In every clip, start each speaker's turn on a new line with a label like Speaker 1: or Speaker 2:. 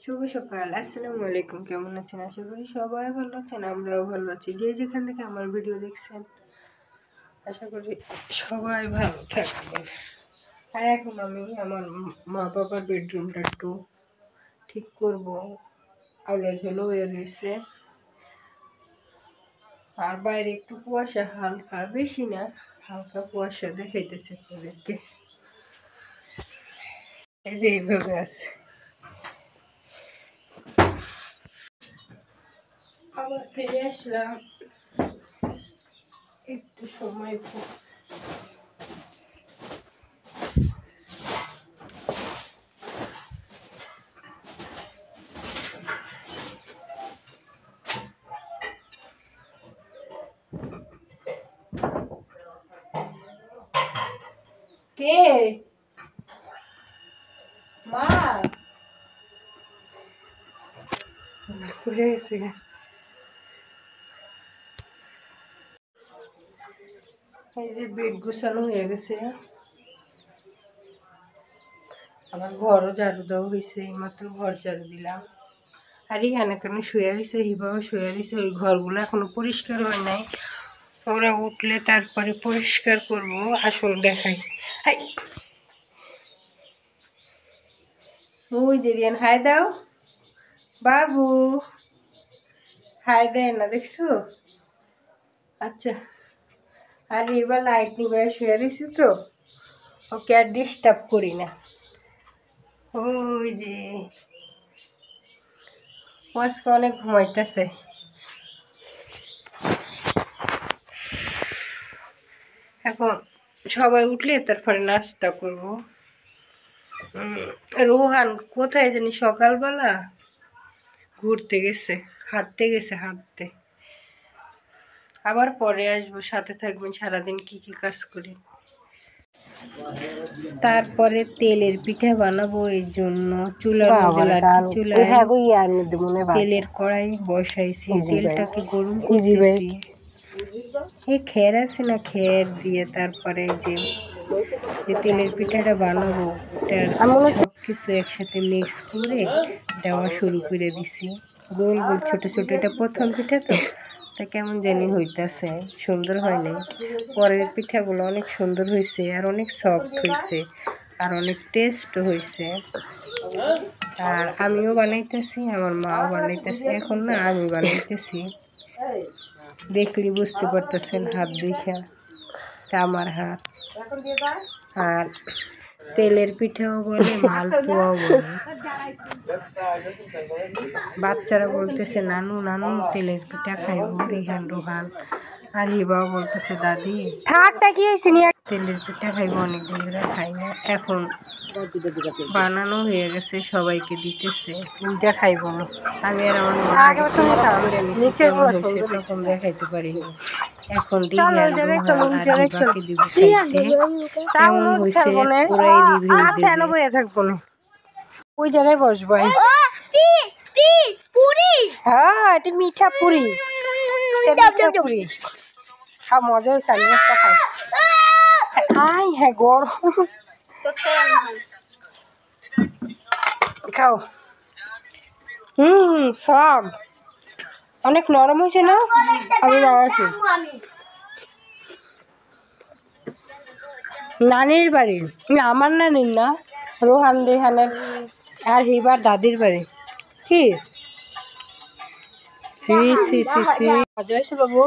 Speaker 1: শুভ সকাল, আসসালামু আলাইকুম। কেমন আছেন? আশা করি সবাই ভালো আছেন, আমরাও ভালো আছি। যে যেখান থেকে আমার ভিডিও দেখছেন আশা করি সবাই ভালো থাকবেন। আর এখন আমি আমার মা বাবার বেডরুমটা একটু ঠিক করবো। আউলার ঝোলো হয়ে রয়েছে, আর বাইরে একটু কুয়াশা, হালকা, বেশি না, হালকা কুয়াশা দেখাইতেছে আপনাদেরকে। এই যে এইভাবে আছে। আবার ফিরে আসলাম একটু সময় পর। কে মা ঘুরে গেছে। এই যে বেড গুছানো হয়ে গেছে, আমার ঘরও ঝাড়ু দেওয়া হয়েছে, এইমাত্র ঘর ঝাড়ু দিলাম। আর এখানে কেন শুয়ে রয়েছে, হিবাও শুয়ে রয়েছে। ওই ঘরগুলো এখনো পরিষ্কার হয় নাই, ওরা উঠলে তারপরে পরিষ্কার করব। আসল দেখাই। ওই যে রিয়ান, হাই দাও বাবু, হাই দেয় না, দেখছো? আচ্ছা। আর এবার লাইট নিবে শুয়ে রয়েছে তো, ওকে আর ডিস্টার্ব করি না। ওই যে আজকে অনেক ঘুমাইতেছে। এখন সবাই উঠলে তারপরে নাস্তা করব। রোহান কোথায় জানি সকালবেলা ঘুরতে গেছে, হাঁটতে গেছে, হাঁটতে। আবার পরে আসবো, সাথে থাকবেন, সারাদিন কি কি কাজ করি। তারপরে তেলের পিঠা বানাবো, এই জন্য চুলার তেলের কড়াই বসাইছি, তেলটাকে গরম করতেছি। এই খের আছে না, খের দিয়ে তারপরে যে তেলের পিঠাটা বানাবো, সব কিছু একসাথে মিক্স করে দেওয়া শুরু করে দিছি। গোল গোল ছোট ছোট, এটা প্রথম পিঠা তো, তা কেমন জানি হইতাছে, সুন্দর হয় নাই। পরের পিঠাগুলো অনেক সুন্দর হয়েছে, আর অনেক সফট হয়েছে, আর অনেক টেস্টও হয়েছে। আর আমিও বানাইতেছি, আমার মাও বানাইতেছে। এখন না আমি বানাইতেছি, দেখলি বুঝতে পারতেছেন হাত দেখা, এটা আমার হাত। আর তেলের পিঠাও বলে, মালপোয়াও বলে। বাচ্চারা বলতেছে নানু নানু তেলের পিঠা খাইব, রিহান রোহান। আর হিবাও বলতেছে দাদি থাকটা কি হয়েছে নিয়ে তেলের পিঠা খাইব, অনেকদিন ধরে খাই না। এখন বানানো হয়ে গেছে, সবাইকে দিতেছে। দুইটা খাইব না আমি, আর আমার মা তখন দেখাইতে পারিনি। এখন রিহান রোহান আর হিবাকে দিব খাইতে। কেমন হয়েছে ওরাই রিভিউ থাকবো না, ওই জায়গায় বসবো। হ্যাঁ, এটা মিঠা পুরি, পুরি খাও, মজা হয়েছে। আমি একটা খাই। আই হ্যাঁ, গরম। খাও। সব অনেক নরম হয়েছে না? আমি বানাচ্ছি নানির বাড়ি, না আমার নানির না, রোহান রেহানের আর হিবার দাদির বাড়ি। কি মজা হয়েছে বাবু?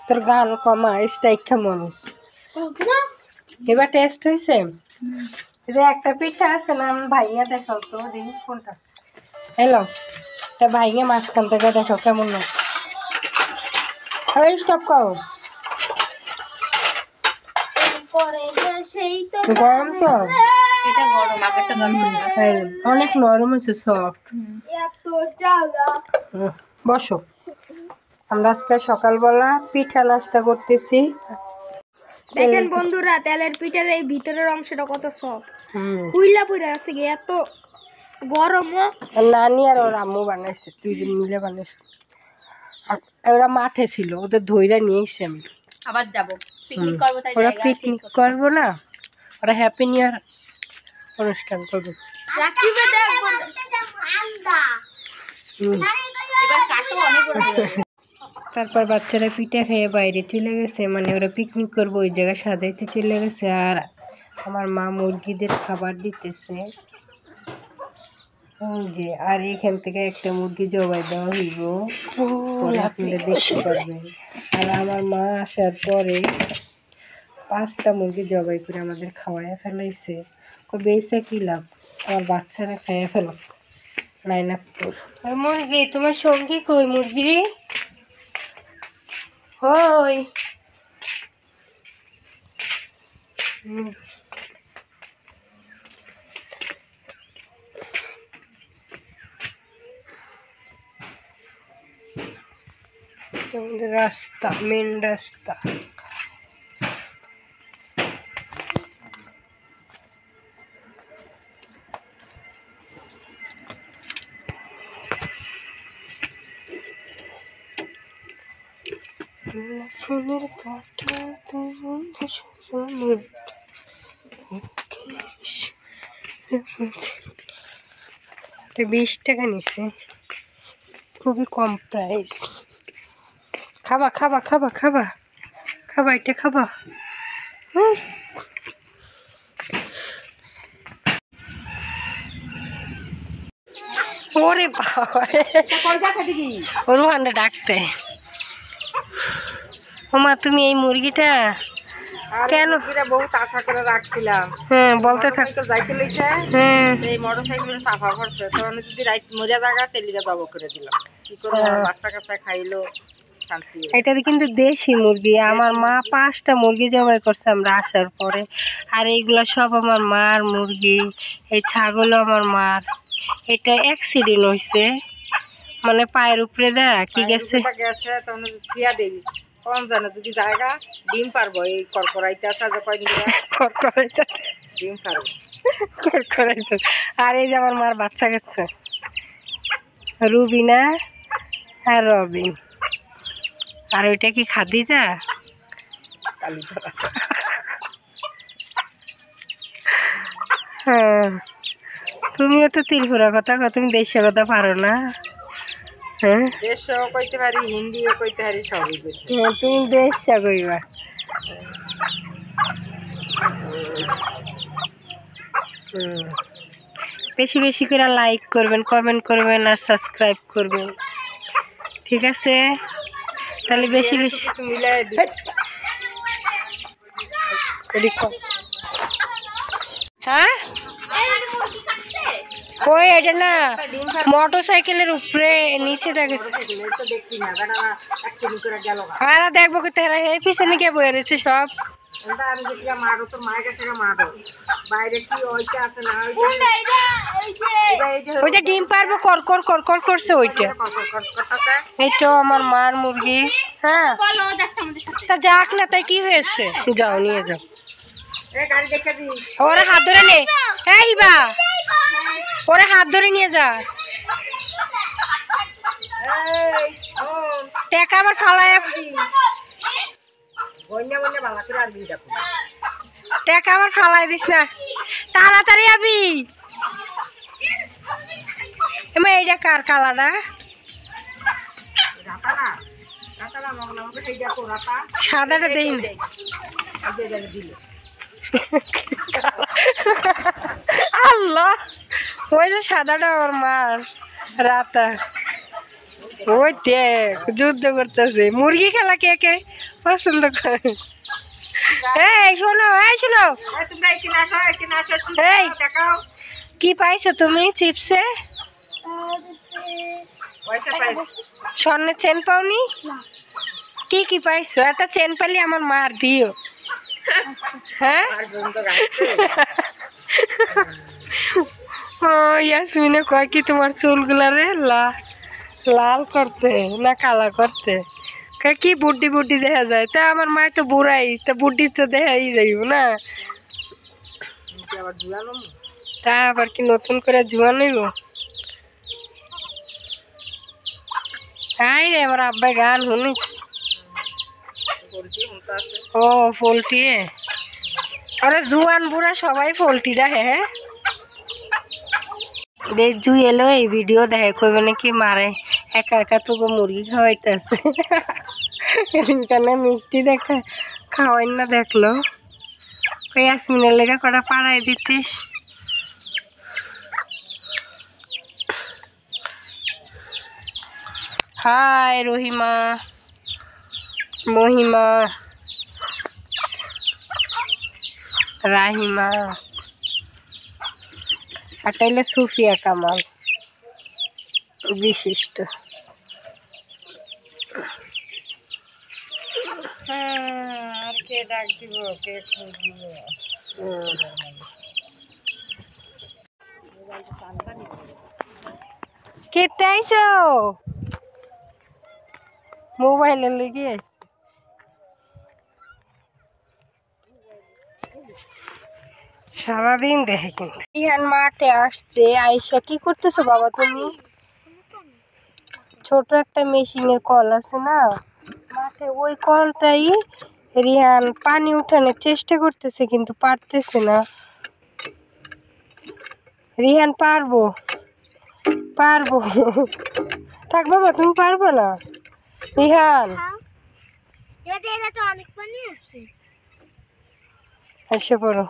Speaker 1: তোর গাল কমা, স্ট্রাইক কেমন এবার টেস্ট হয়েছে? একটা পিঠা আছে না, ভাইয়া দেখাও তো, দেখি কোনটা। হ্যালো, তা ভাইয়া মাঝখান থেকে দেখাও কেমন না। স্টপ করো, গরম তো, অনেক নরম হয়েছে, সফট। বসো, আমরা আজকে সকালবেলা পিঠা নাস্তা করতেছি।
Speaker 2: দেখেন বন্ধুরা, তেলের পিঠার এই ভিতরের অংশটা কত সফট, পুইলা পুইলা আছে, এত গরম।
Speaker 1: নানি আর ওর আম্মু বানাইছে, দুইজন মিলে বানাইছে। ওরা মাঠে ছিল, ওদের ধইরা নিয়ে এসে আমি
Speaker 2: আবার যাব পিকনিক করব, তাই
Speaker 1: ওরা
Speaker 2: জায়গা
Speaker 1: পিকনিক করবো না, ওরা হ্যাপি নিউ ইয়ার অনুষ্ঠান করবো।
Speaker 2: রাখিবে দেখব আন্দা এবার কাটো অনেক বড় হয়ে যাবে।
Speaker 1: তারপর বাচ্চারা পিঠা খেয়ে বাইরে চলে গেছে, মানে ওরা পিকনিক করবো ওই জায়গায় সাজাইতে চলে গেছে। আর আমার মা মুরগিদের খাবার দিতেছে যে, আর এখান থেকে একটা মুরগি জবাই দেওয়া হইব, পরে আপনারা দেখতে পারবেন। আর আমার মা আসার পরে 5টা মুরগি জবাই করে আমাদের খাওয়াইয়া ফেলাইছে। বেসে কি লাভ, আমার বাচ্চারা খাইয়া ফেল। লাইনাপুর মুরগি, তোমার সঙ্গী কই? মুরগি হই রাস্তা, মেন রাস্তা। ফুলের কাটা তো 20 টাকা নিছে, খুবই কম প্রাইস। খাবা খাবা খাবা খাবা খাবা, এটা খাবা। ওরে বাবা, রুহানটা ডাকতে। ওমা, তুমি এই মুরগিটা কেন
Speaker 2: বহুত আশা করে রাখছিলাম?
Speaker 1: বলতে থাক।
Speaker 2: যাইতে লইছে এই মোটরসাইকেল সাফা করছে, তখন যদি রাইট মজা জায়গা তেলিটা দব করে দিলাম। কি করে বাচ্চা কাচ্চা খাইলো শান্তি।
Speaker 1: এটা কিন্তু দেশি মুরগি। আমার মা 5টা মুরগি জবাই করছে আমরা আসার পরে। আর এইগুলা সব আমার মার মুরগি। এই ছাগলও আমার মার। এটা অ্যাক্সিডেন্ট হয়েছে, মানে পায়ের উপরে দেয়া কি গেছে
Speaker 2: গেছে, তখন দিয়া দেই কম জানো যদি জায়গা ডিম পারবো। এই করকরাইতে আছে যে কয়দিন
Speaker 1: করকরাইতে
Speaker 2: ডিম পারবো,
Speaker 1: করকরাইতে। আর এই যে আমার মার বাচ্চা গেছে, রুবিনা আর রবিন। আর ওইটা কি খাদিজা? হ্যাঁ, তুমিও তো ত্রিপুরা কথা কও, তুমি দেশীয় কথা পারো না? হ্যাঁ,
Speaker 2: দেশও কইতে পারি, হিন্দিও কইতে পারি, সবই কইতে।
Speaker 1: তুমি দেশীয় কইবা। বেশি বেশি করে লাইক করবেন, কমেন্ট করবেন আর সাবস্ক্রাইব করবেন, ঠিক আছে? তাহলে বেশি বেশি হ্যাঁ। কই এটা না, মোটর সাইকেলের উপরে নিচে দেখেছে। আর দেখবো কি তারা এই পিছনে কে বয়ে রয়েছে সব। ওইটা ডিম পারবো কর কর কর কর করছে ওইটা। এইটা আমার মার মুরগি। হ্যাঁ, তা যাক না, তাই কি হয়েছে? যাও নিয়ে যাও, ওরা হাত ধরে নে। এই বা, ওরা হাত ধরে নিয়ে যা। টাকা আবার খালায়, টাকা আবার খালাই দিস না, তাড়াতাড়ি আবি। এমা এইটা কার কালাটা? সাদাটা দেই না। আল্লাহ, ওই যে সাদাটা ওর মার রাতা। ওই দেখ যুদ্ধ করতেছে। মুরগি খেলা কে কে পছন্দ করে? এই শোনো, এই শোনো, এই কি পাইছো তুমি চিপসে? স্বর্ণের চেন পাওনি? কি কি পাইছো? একটা চেন পালি আমার মার দিও। হ্যাঁ, ও ইয়াসমিনে কয় কি তোমার চুলগুলা রে লাল করতে না কালা করতে? কি বুড্ডি বুড্ডি দেখা যায়। তা আমার মায় তো বুড়াই, তা বুড্ডি তো দেখাই যাইব না। তা আবার কি নতুন করে জুয়া নেব? আই রে আমার আব্বাই গান শুনি ও পোল্ট্রি আরে জুয়ান বুড়া সবাই পোল্ট্রিরা হ্যাঁ দেখ জুই এলো এই ভিডিও দেখে কইবে নাকি মারে একা একা তোকে মুরগি খাওয়াইতেছে এখানে মিষ্টি দেখা খাওয়াই না দেখলো ওই ইয়াসমিনের লেগে কটা পাড়াই দিতিস হাই রহিমা মহিমা রাহিমা আটাইলে সুফিয়া কামাল বিশিষ্ট
Speaker 2: আর কে ডাক দিব কে খোঁজ দিব
Speaker 1: কেটে আইছো মোবাইলের লেগে সারাদিন দেখে কিন্তু ইহান মাঠে আসছে আইসা কি করতেছো বাবা তুমি ছোট একটা মেশিনের কল আছে না মাঠে ওই কলটাই রিহান পানি উঠানোর চেষ্টা করতেছে কিন্তু পারতেছে না রিহান পারবো পারবো থাক বাবা তুমি পারবো না রিহান এসে পড়ো